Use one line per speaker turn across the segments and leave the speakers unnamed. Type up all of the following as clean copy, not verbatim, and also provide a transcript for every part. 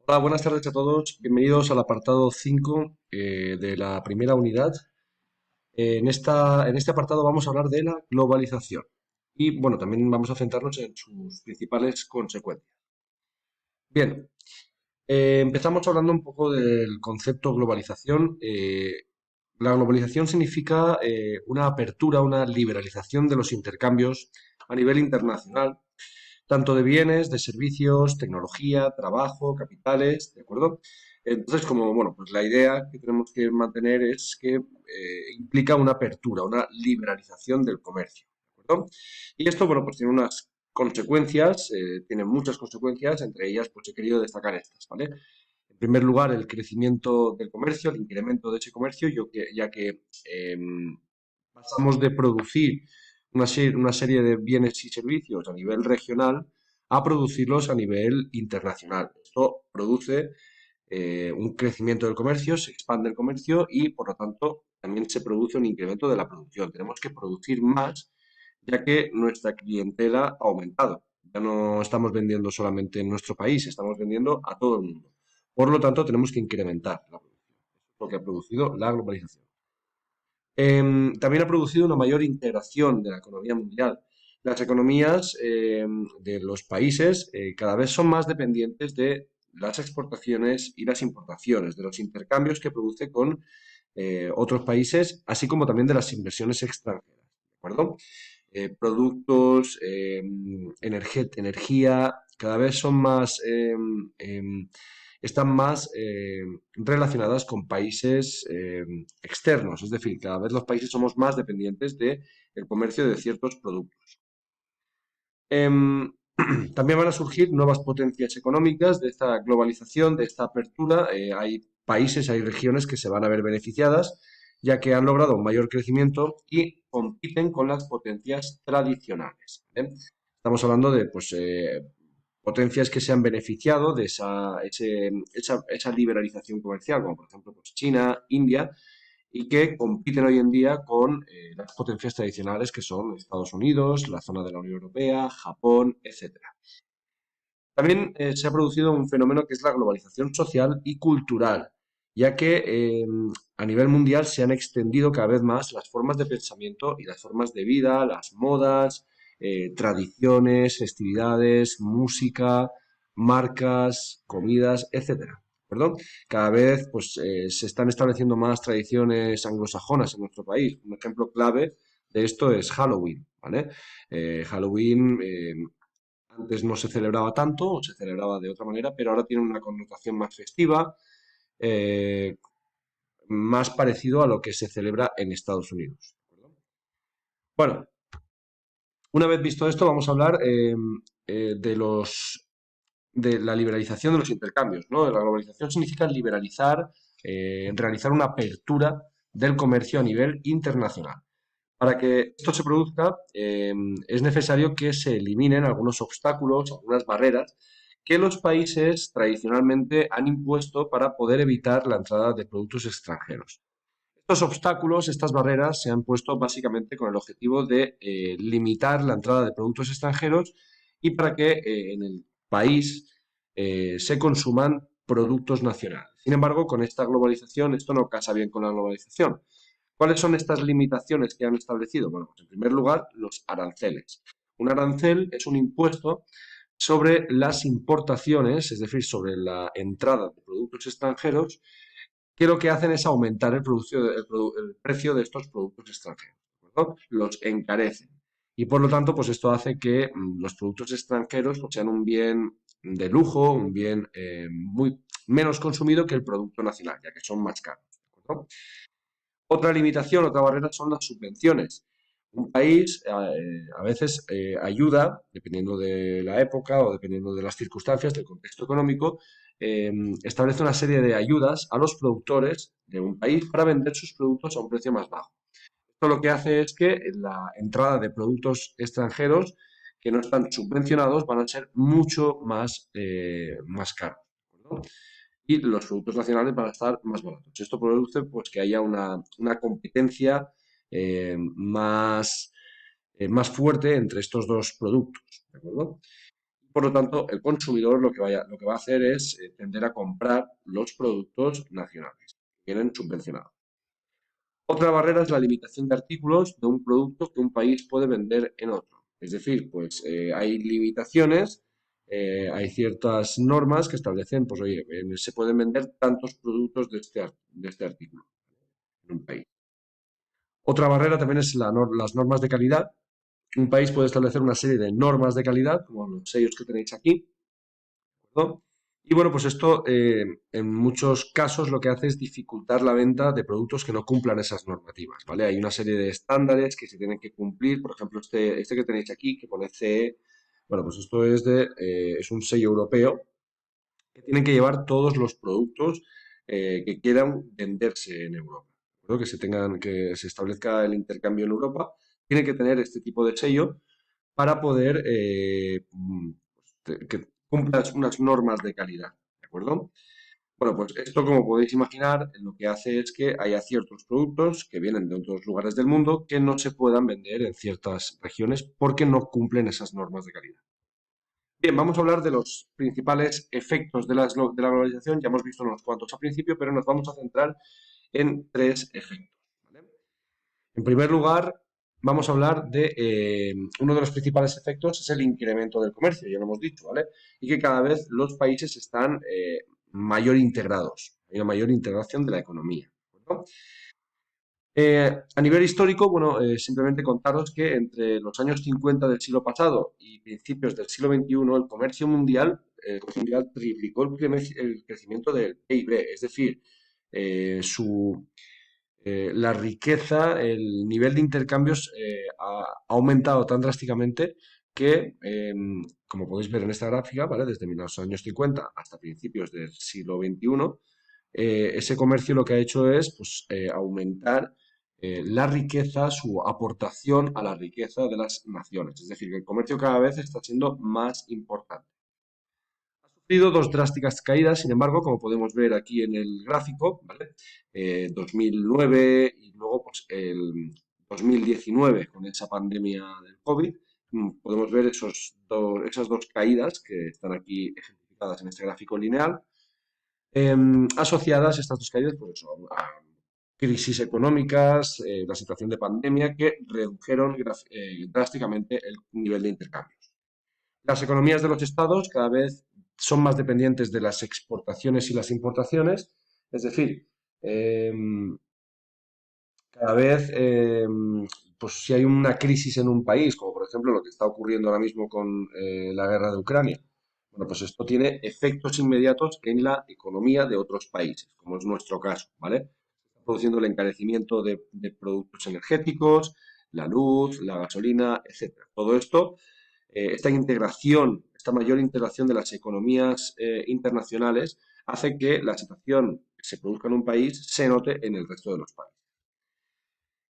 Hola, buenas tardes a todos. Bienvenidos al apartado 5 de la primera unidad. En este apartado vamos a hablar de la globalización y, bueno, también vamos a centrarnos en sus principales consecuencias. Bien, empezamos hablando un poco del concepto globalización. La globalización significa una apertura, una liberalización de los intercambios a nivel internacional tanto de bienes, de servicios, tecnología, trabajo, capitales, ¿de acuerdo? Entonces, como, bueno, pues la idea que tenemos que mantener es que implica una apertura, una liberalización del comercio, ¿de acuerdo? Y esto, bueno, pues tiene unas consecuencias, tiene muchas consecuencias, entre ellas, pues he querido destacar estas, ¿vale? En primer lugar, el crecimiento del comercio, el incremento de ese comercio, ya que pasamos de producir una serie de bienes y servicios a nivel regional a producirlos a nivel internacional. Esto produce un crecimiento del comercio, se expande el comercio y, por lo tanto, también se produce un incremento de la producción. Tenemos que producir más, ya que nuestra clientela ha aumentado. Ya no estamos vendiendo solamente en nuestro país, estamos vendiendo a todo el mundo. Por lo tanto, tenemos que incrementar la producción. Eso es lo que ha producido la globalización. También ha producido una mayor integración de la economía mundial. Las economías de los países cada vez son más dependientes de las exportaciones y las importaciones, de los intercambios que produce con otros países, así como también de las inversiones extranjeras. ¿De acuerdo? Productos, energía, cada vez son más, están más relacionadas con países externos, es decir, cada vez los países somos más dependientes del comercio de ciertos productos. Em, También van a surgir nuevas potencias económicas de esta globalización, de esta apertura. Hay países, hay regiones que se van a ver beneficiadas, ya que han logrado un mayor crecimiento y compiten con las potencias tradicionales. ¿Vale? Estamos hablando de pues, potencias que se han beneficiado de esa liberalización comercial, como por ejemplo pues, China, India, y que compiten hoy en día con las potencias tradicionales que son Estados Unidos, la zona de la Unión Europea, Japón, etcétera. También se ha producido un fenómeno que es la globalización social y cultural, ya que a nivel mundial se han extendido cada vez más las formas de pensamiento y las formas de vida, las modas, tradiciones, festividades, música, marcas, comidas, etcétera. ¿Perdón? Cada vez pues, se están estableciendo más tradiciones anglosajonas en nuestro país. Un ejemplo clave de esto es Halloween, ¿vale? Halloween antes no se celebraba tanto, o se celebraba de otra manera, pero ahora tiene una connotación más festiva, eh, más parecido a lo que se celebra en Estados Unidos. ¿De acuerdo? Bueno, una vez visto esto, vamos a hablar de la liberalización de los intercambios, ¿no? La globalización significa liberalizar, realizar una apertura del comercio a nivel internacional. Para que esto se produzca, es necesario que se eliminen algunos obstáculos, algunas barreras que los países tradicionalmente han impuesto para poder evitar la entrada de productos extranjeros. Estos obstáculos, estas barreras, se han puesto básicamente con el objetivo de limitar la entrada de productos extranjeros y para que en el país se consuman productos nacionales. Sin embargo, con esta globalización, esto no casa bien con la globalización. ¿Cuáles son estas limitaciones que han establecido? Bueno, pues en primer lugar, los aranceles. Un arancel es un impuesto sobre las importaciones, es decir, sobre la entrada de productos extranjeros, que lo que hacen es aumentar el precio de estos productos extranjeros, ¿de acuerdo? Los encarecen. Y por lo tanto, pues esto hace que los productos extranjeros pues, sean un bien de lujo, un bien muy menos consumido que el producto nacional, ya que son más caros. ¿De acuerdo? Otra limitación, otra barrera son las subvenciones. Un país a veces ayuda, dependiendo de la época o dependiendo de las circunstancias, del contexto económico, eh, establece una serie de ayudas a los productores de un país para vender sus productos a un precio más bajo. Esto lo que hace es que la entrada de productos extranjeros que no están subvencionados van a ser mucho más caros. ¿De acuerdo? Y los productos nacionales van a estar más baratos. Esto produce pues, que haya una competencia más fuerte entre estos dos productos. ¿De acuerdo? Por lo tanto, el consumidor lo que va a hacer es tender a comprar los productos nacionales, que vienen subvencionados. Otra barrera es la limitación de artículos de un producto que un país puede vender en otro. Es decir, pues hay limitaciones, hay ciertas normas que establecen, pues oye, se pueden vender tantos productos de este artículo en un país. Otra barrera también es las normas de calidad. Un país puede establecer una serie de normas de calidad, como los sellos que tenéis aquí, ¿no? Y bueno, pues esto en muchos casos lo que hace es dificultar la venta de productos que no cumplan esas normativas, ¿vale? Hay una serie de estándares que se tienen que cumplir, por ejemplo, este que tenéis aquí, que pone CE, bueno, pues esto es un sello europeo que tienen que llevar todos los productos que quieran venderse en Europa, ¿de acuerdo? Que se establezca el intercambio en Europa, tiene que tener este tipo de sello para poder que cumpla unas normas de calidad, ¿de acuerdo? Bueno, pues esto, como podéis imaginar, lo que hace es que haya ciertos productos que vienen de otros lugares del mundo que no se puedan vender en ciertas regiones porque no cumplen esas normas de calidad. Bien, vamos a hablar de los principales efectos de la globalización. Ya hemos visto unos cuantos al principio, pero nos vamos a centrar en tres efectos, ¿vale? En primer lugar, vamos a hablar de uno de los principales efectos es el incremento del comercio, ya lo hemos dicho, ¿vale? Y que cada vez los países están mayor integrados, hay una mayor integración de la economía, ¿de acuerdo? A nivel histórico, bueno, simplemente contaros que entre los años 50 del siglo pasado y principios del siglo XXI, el comercio mundial triplicó el crecimiento del PIB, es decir, su, la riqueza, el nivel de intercambios ha aumentado tan drásticamente que, como podéis ver en esta gráfica, ¿vale? Desde los años 50 hasta principios del siglo XXI, ese comercio lo que ha hecho es pues, aumentar la riqueza, su aportación a la riqueza de las naciones. Es decir, que el comercio cada vez está siendo más importante. Ha sufrido dos drásticas caídas, sin embargo, como podemos ver aquí en el gráfico, ¿vale? 2009 y luego pues, el 2019 con esa pandemia del COVID, podemos ver esas dos caídas que están aquí ejemplificadas en este gráfico lineal, asociadas estas dos caídas pues, a crisis económicas, la situación de pandemia que redujeron drásticamente el nivel de intercambios. Las economías de los estados cada vez son más dependientes de las exportaciones y las importaciones, es decir, eh, cada vez, pues si hay una crisis en un país, como por ejemplo lo que está ocurriendo ahora mismo con la guerra de Ucrania, bueno, pues esto tiene efectos inmediatos en la economía de otros países, como es nuestro caso, ¿vale? Está produciendo el encarecimiento de productos energéticos, la luz, la gasolina, etcétera. Todo esto, esta integración, esta mayor integración de las economías internacionales hace que la situación que se produzca en un país se note en el resto de los países.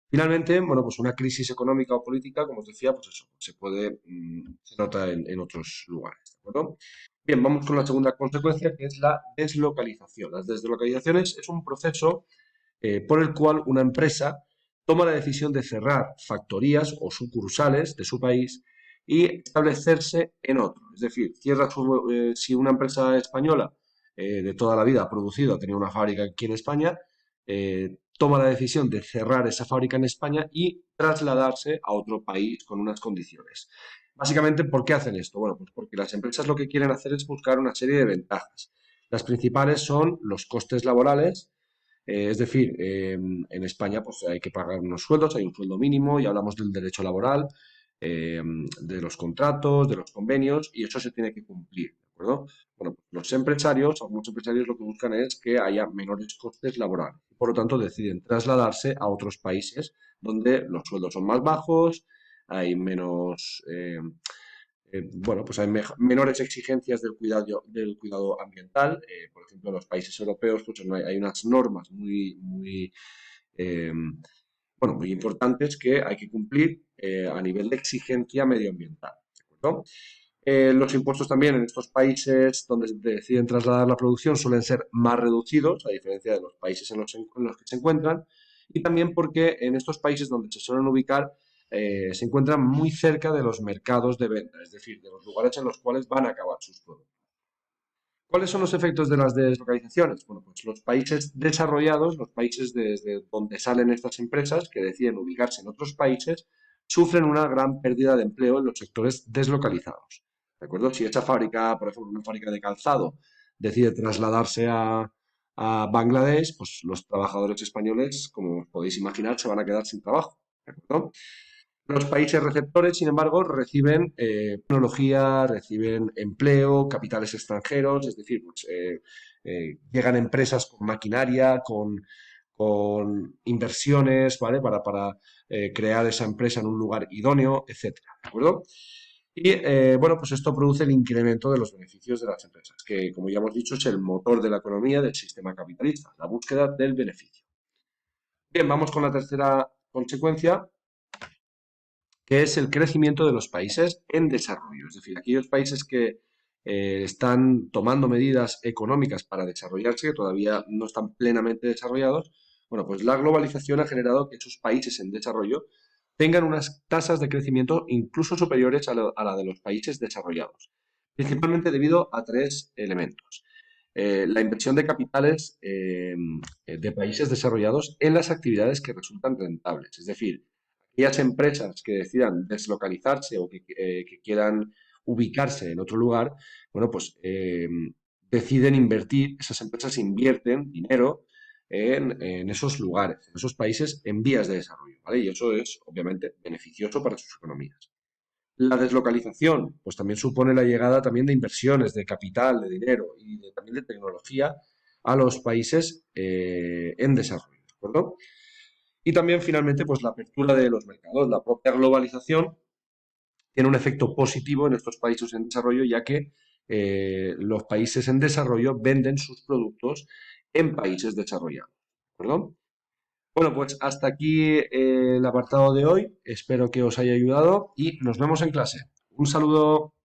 Finalmente, bueno, pues una crisis económica o política, como os decía, pues eso, se nota en otros lugares, ¿de acuerdo? Bien, vamos con la segunda consecuencia, que es la deslocalización. Las deslocalizaciones es un proceso por el cual una empresa toma la decisión de cerrar factorías o sucursales de su país y establecerse en otro. Es decir, si una empresa española de toda la vida ha producido, ha tenido una fábrica aquí en España, toma la decisión de cerrar esa fábrica en España y trasladarse a otro país con unas condiciones. Básicamente, ¿por qué hacen esto? Bueno, pues porque las empresas lo que quieren hacer es buscar una serie de ventajas. Las principales son los costes laborales, es decir, en España pues hay que pagar unos sueldos, hay un sueldo mínimo y hablamos del derecho laboral, de los contratos, de los convenios y eso se tiene que cumplir, ¿de acuerdo? Bueno, pues algunos empresarios lo que buscan es que haya menores costes laborales y por lo tanto deciden trasladarse a otros países donde los sueldos son más bajos, hay menos, bueno, pues hay menores exigencias del cuidado ambiental. Por ejemplo, en los países europeos pues, hay unas normas eh, bueno, muy importantes que hay que cumplir a nivel de exigencia medioambiental. ¿De acuerdo? Los impuestos también en estos países donde se deciden trasladar la producción suelen ser más reducidos, a diferencia de los países en los que se encuentran, y también porque en estos países donde se suelen ubicar se encuentran muy cerca de los mercados de venta, es decir, de los lugares en los cuales van a acabar sus productos. ¿Cuáles son los efectos de las deslocalizaciones? Bueno, pues los países desarrollados, los países desde donde salen estas empresas que deciden ubicarse en otros países, sufren una gran pérdida de empleo en los sectores deslocalizados. ¿De acuerdo? Si esa fábrica, por ejemplo, una fábrica de calzado, decide trasladarse a Bangladesh, pues los trabajadores españoles, como os podéis imaginar, se van a quedar sin trabajo. ¿De acuerdo? Los países receptores, sin embargo, reciben tecnología, reciben empleo, capitales extranjeros, es decir, pues, llegan empresas con maquinaria, con inversiones, ¿vale? Para crear esa empresa en un lugar idóneo, etcétera, ¿de acuerdo? Y bueno, pues esto produce el incremento de los beneficios de las empresas, que como ya hemos dicho es el motor de la economía del sistema capitalista, la búsqueda del beneficio. Bien, vamos con la tercera consecuencia, que es el crecimiento de los países en desarrollo. Es decir, aquellos países que están tomando medidas económicas para desarrollarse, que todavía no están plenamente desarrollados, bueno, pues la globalización ha generado que esos países en desarrollo tengan unas tasas de crecimiento incluso superiores a la de los países desarrollados, principalmente debido a tres elementos. La inversión de capitales de países desarrollados en las actividades que resultan rentables, es decir, aquellas empresas que decidan deslocalizarse o que quieran ubicarse en otro lugar, bueno, pues deciden invertir, esas empresas invierten dinero en esos lugares, en esos países en vías de desarrollo, ¿vale? Y eso es obviamente beneficioso para sus economías. La deslocalización, pues también supone la llegada también de inversiones, de capital, de dinero y también de tecnología a los países en desarrollo, ¿de acuerdo? Y también, finalmente, pues la apertura de los mercados, la propia globalización tiene un efecto positivo en estos países en desarrollo, ya que los países en desarrollo venden sus productos en países desarrollados. ¿De acuerdo? Bueno, pues hasta aquí el apartado de hoy. Espero que os haya ayudado y nos vemos en clase. Un saludo.